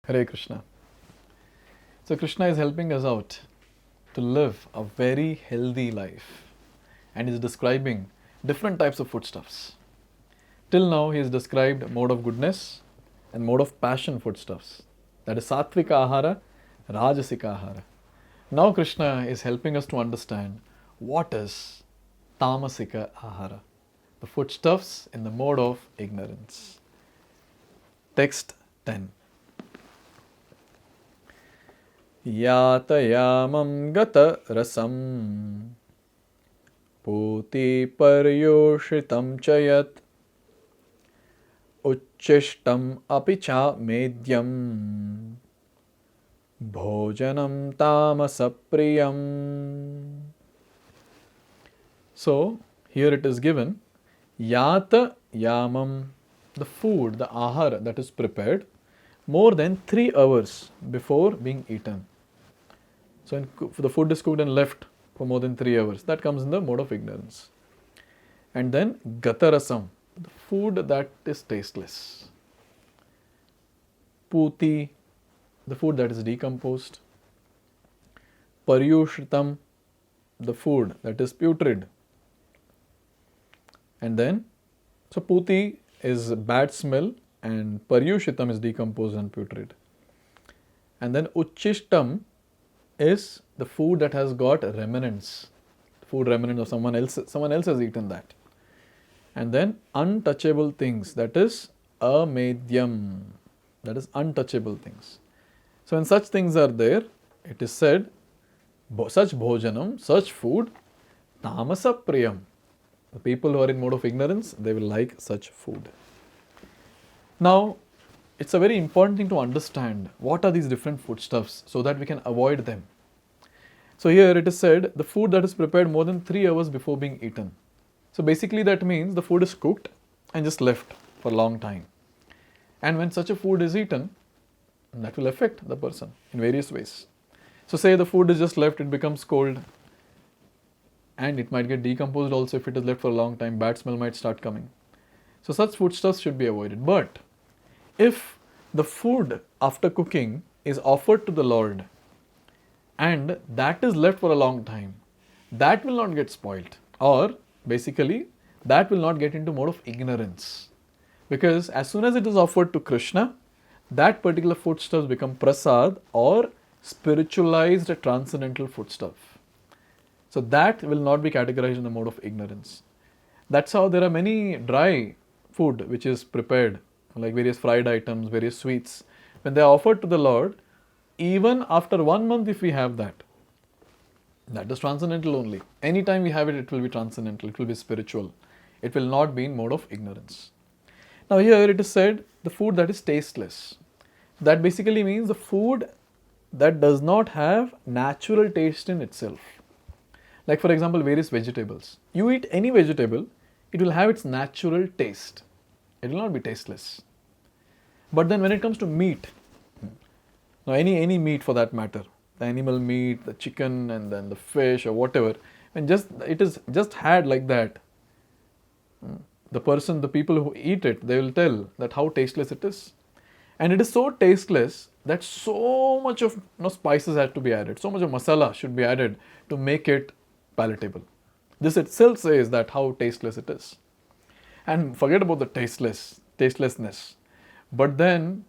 Hare Krishna. So Krishna is helping us out to live a very healthy life and is describing different types of foodstuffs. Till now he has described mode of goodness and mode of passion foodstuffs. That is Satvika Ahara, Rajasika Ahara. Now Krishna is helping us to understand what is Tamasika Ahara, the foodstuffs in the mode of ignorance. Text 10. Yatayamam gata rasam puti paryushritam chayat uchishtam apicha medyam bhojanam tamasapriyam. So, here it is given, yata yamam, the food, the ahara that is prepared more than 3 hours before being eaten. So, the food is cooked and left for more than 3 hours. That comes in the mode of ignorance. And then gatarasam, the food that is tasteless. Puti, the food that is decomposed. Paryushritam, the food that is putrid. And then, so puti is bad smell and paryushritam is decomposed and putrid. And then uchishtam is the food that has got remnants, food remnants of someone else has eaten that. And then untouchable things, that is amedyam, that is untouchable things. So when such things are there, it is said, such bhojanam, such food, tamasa priyam. The people who are in mode of ignorance, they will like such food. Now, it's a very important thing to understand what are these different foodstuffs so that we can avoid them. So here it is said, the food that is prepared more than 3 hours before being eaten. So basically that means the food is cooked and just left for a long time. And when such a food is eaten, that will affect the person in various ways. So say the food is just left, it becomes cold and it might get decomposed also if it is left for a long time, bad smell might start coming. So such foodstuffs should be avoided. But if the food after cooking is offered to the Lord and that is left for a long time, that will not get spoiled, or basically that will not get into mode of ignorance. Because as soon as it is offered to Krishna, that particular foodstuff become prasad or spiritualized transcendental foodstuff. So that will not be categorized in the mode of ignorance. That's how there are many dry food which is prepared, like various fried items, various sweets. When they are offered to the Lord, even after 1 month if we have that, that is transcendental only. Anytime we have it, it will be transcendental, it will be spiritual. It will not be in mode of ignorance. Now here it is said, the food that is tasteless. That basically means the food that does not have natural taste in itself. Like for example, various vegetables. You eat any vegetable, it will have its natural taste. It will not be tasteless. But then when it comes to meat, now any meat for that matter, the animal meat, the chicken and then the fish or whatever, when it is just had like that, the people who eat it, they will tell that how tasteless it is. And it is so tasteless that so much of spices have to be added, so much of masala should be added to make it palatable. This itself says that how tasteless it is. And forget about the tastelessness. But then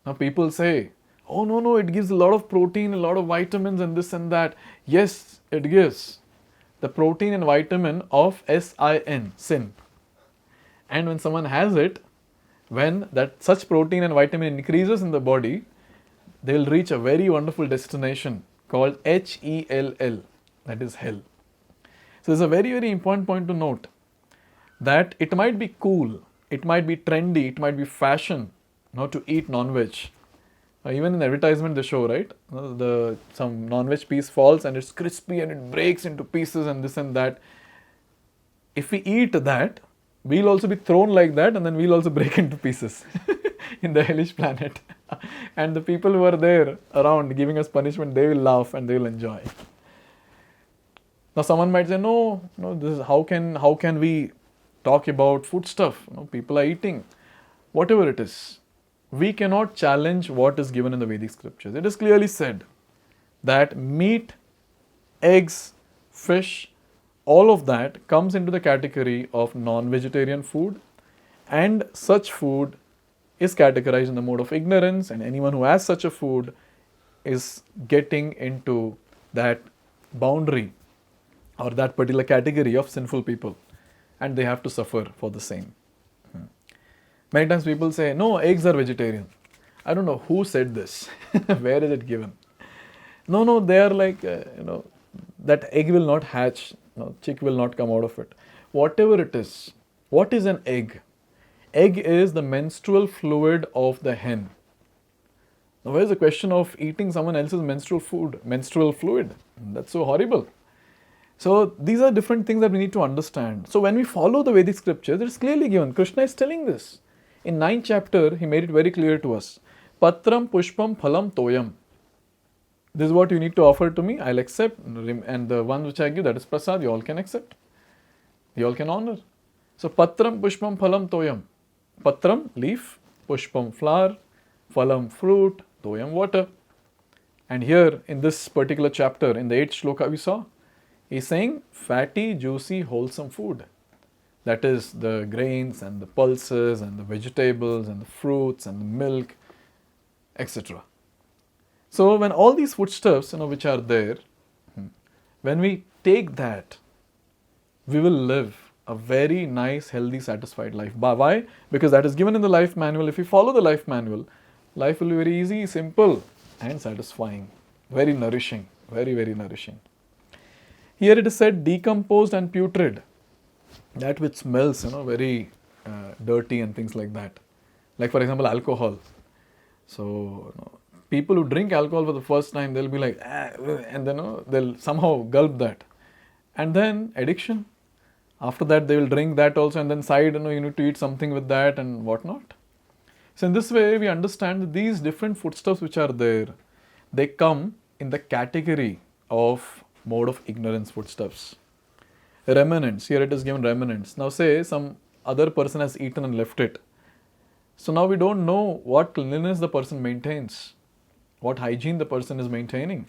now people say, oh no, it gives a lot of protein, a lot of vitamins and this and that. Yes, it gives the protein and vitamin of sin. And when someone has it, when that such protein and vitamin increases in the body, they will reach a very wonderful destination called HELL, that is hell. So this is a very, very important point to note, that it might be cool, it might be trendy, it might be fashion to eat non-veg. Even in the advertisement they show, right? Some non-veg piece falls and it's crispy and it breaks into pieces and this and that. If we eat that, we'll also be thrown like that and then we'll also break into pieces in the hellish planet. And the people who are there around giving us punishment, they will laugh and they will enjoy. Now someone might say, no, this is how can we talk about food stuff? People are eating, whatever it is. we cannot challenge what is given in the Vedic scriptures. It is clearly said that meat, eggs, fish, all of that comes into the category of non-vegetarian food, and such food is categorized in the mode of ignorance, and anyone who has such a food is getting into that boundary or that particular category of sinful people, and they have to suffer for the same. Many times people say, no, eggs are vegetarian. I don't know who said this. Where is it given? No, they are like, that egg will not hatch, chick will not come out of it. Whatever it is, what is an egg? Egg is the menstrual fluid of the hen. Now, where is the question of eating someone else's menstrual fluid? That's so horrible. So, these are different things that we need to understand. So, when we follow the Vedic scriptures, it is clearly given. Krishna is telling this. In 9th chapter, he made it very clear to us. Patram, pushpam, phalam, toyam. This is what you need to offer to me, I'll accept. And the one which I give, that is prasad, you all can accept. You all can honor. So, patram, pushpam, phalam, toyam. Patram, leaf, pushpam, flower, phalam, fruit, toyam, water. And here, in this particular chapter, in the 8th shloka we saw, he's saying fatty, juicy, wholesome food. That is the grains and the pulses and the vegetables and the fruits and the milk, etc. So when all these foodstuffs, which are there, when we take that, we will live a very nice, healthy, satisfied life. Why? Because that is given in the life manual. If we follow the life manual, life will be very easy, simple and satisfying. Very nourishing. Very, very nourishing. Here it is said decomposed and putrid. That which smells, very dirty and things like that. Like for example, alcohol. So, people who drink alcohol for the first time, they'll be like, and then they'll somehow gulp that. And then addiction. After that, they will drink that also, and then side, you need to eat something with that and whatnot. So in this way, we understand that these different foodstuffs which are there, they come in the category of mode of ignorance foodstuffs. Remnants, here it is given remnants. Now say some other person has eaten and left it. So now we don't know what cleanliness the person maintains, what hygiene the person is maintaining.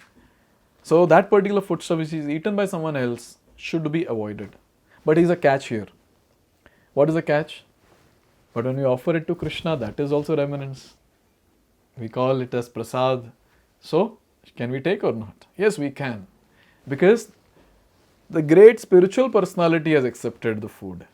So that particular foodstuff which is eaten by someone else should be avoided. But there is a catch here. What is the catch? But when we offer it to Krishna, that is also remnants. We call it as prasad. So, can we take or not? Yes, we can. Because the great spiritual personality has accepted the food.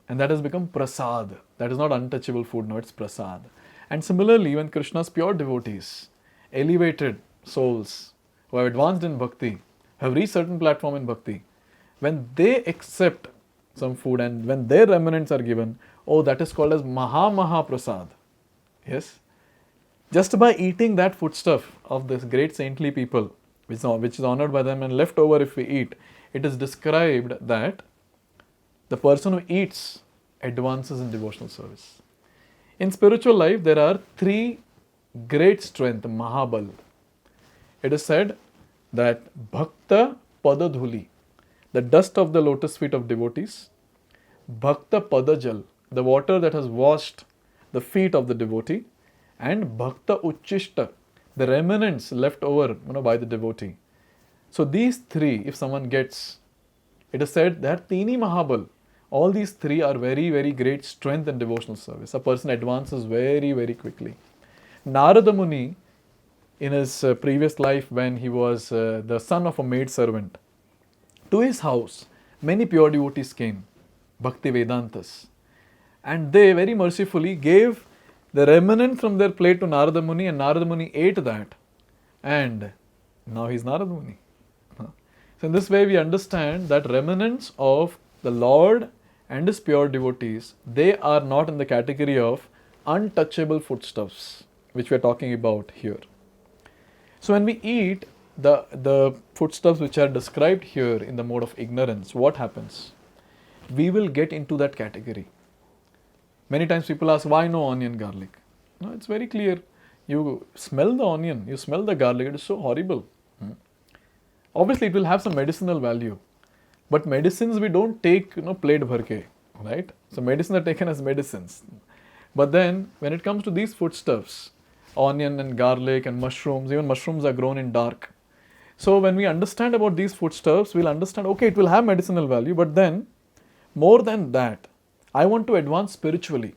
And that has become prasad. That is not untouchable food, no, it's prasad. And similarly, when Krishna's pure devotees, elevated souls, who have advanced in bhakti, have reached certain platform in bhakti, when they accept some food and when their remnants are given, that is called as Maha Prasad. Yes? Just by eating that foodstuff of this great saintly people, which is honored by them and left over if we eat, it is described that the person who eats advances in devotional service. In spiritual life, there are 3 great strength, Mahabal. It is said that Bhakta Padadhuli, the dust of the lotus feet of devotees, Bhakta Padajal, the water that has washed the feet of the devotee, and Bhakta Uchishta, the remnants left over by the devotee. So these 3, if someone gets, it is said that Tini Mahabal, all these 3 are very, very great strength in devotional service. A person advances very, very quickly. Narada Muni, in his previous life when he was the son of a maid servant, to his house, many pure devotees came, Bhakti Vedantas, and they very mercifully gave the remnant from their plate to Narada Muni, and Narada Muni ate that, and now he is Narada Muni. So in this way we understand that remnants of the Lord and his pure devotees, they are not in the category of untouchable foodstuffs, which we are talking about here. So when we eat the foodstuffs which are described here in the mode of ignorance, what happens? We will get into that category. Many times people ask, why no onion, garlic? No, it's very clear. You smell the onion, you smell the garlic, it is so horrible. Obviously, it will have some medicinal value. But medicines we don't take, plate bharke, right? So medicines are taken as medicines. But then, when it comes to these foodstuffs, onion and garlic and mushrooms, even mushrooms are grown in dark. So when we understand about these foodstuffs, we'll understand, okay, it will have medicinal value, but then, more than that, I want to advance spiritually.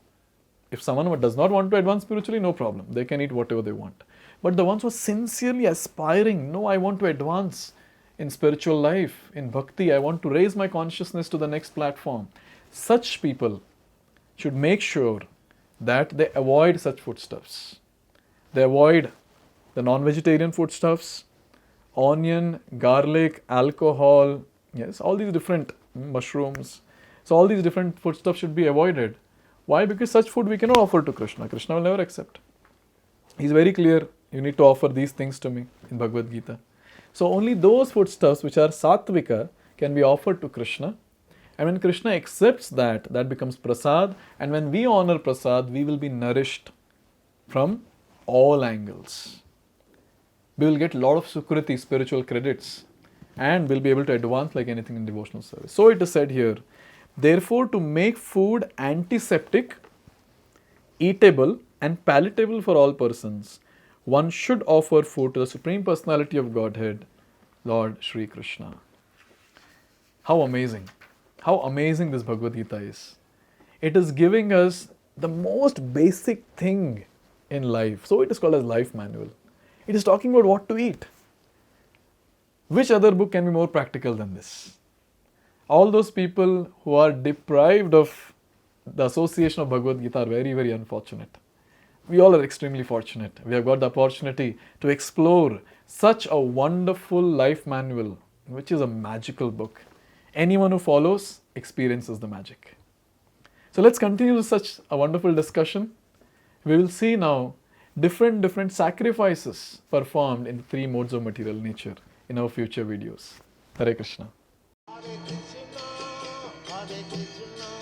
If someone does not want to advance spiritually, no problem. They can eat whatever they want. But the ones who are sincerely aspiring, no, I want to advance in spiritual life, in bhakti, I want to raise my consciousness to the next platform. Such people should make sure that they avoid such foodstuffs. They avoid the non-vegetarian foodstuffs, onion, garlic, alcohol, yes, all these different mushrooms. So all these different foodstuffs should be avoided. Why? Because such food we cannot offer to Krishna. Krishna will never accept. He's very clear, you need to offer these things to me in Bhagavad-gita. So only those foodstuffs which are sattvika can be offered to Krishna. And when Krishna accepts that, that becomes prasad. And when we honor prasad, we will be nourished from all angles. We will get a lot of sukriti, spiritual credits, and we'll be able to advance like anything in devotional service. So it is said here, therefore to make food antiseptic, eatable and palatable for all persons, one should offer food to the Supreme Personality of Godhead, Lord Shri Krishna. How amazing! How amazing this Bhagavad-gita is. It is giving us the most basic thing in life. So it is called as life manual. It is talking about what to eat. Which other book can be more practical than this? All those people who are deprived of the association of Bhagavad-gita are very, very unfortunate. We all are extremely fortunate. We have got the opportunity to explore such a wonderful life manual, which is a magical book. Anyone who follows experiences the magic. So let's continue such a wonderful discussion. We will see now different sacrifices performed in the three modes of material nature in our future videos. Hare Krishna. Hare Krishna, Hare Krishna.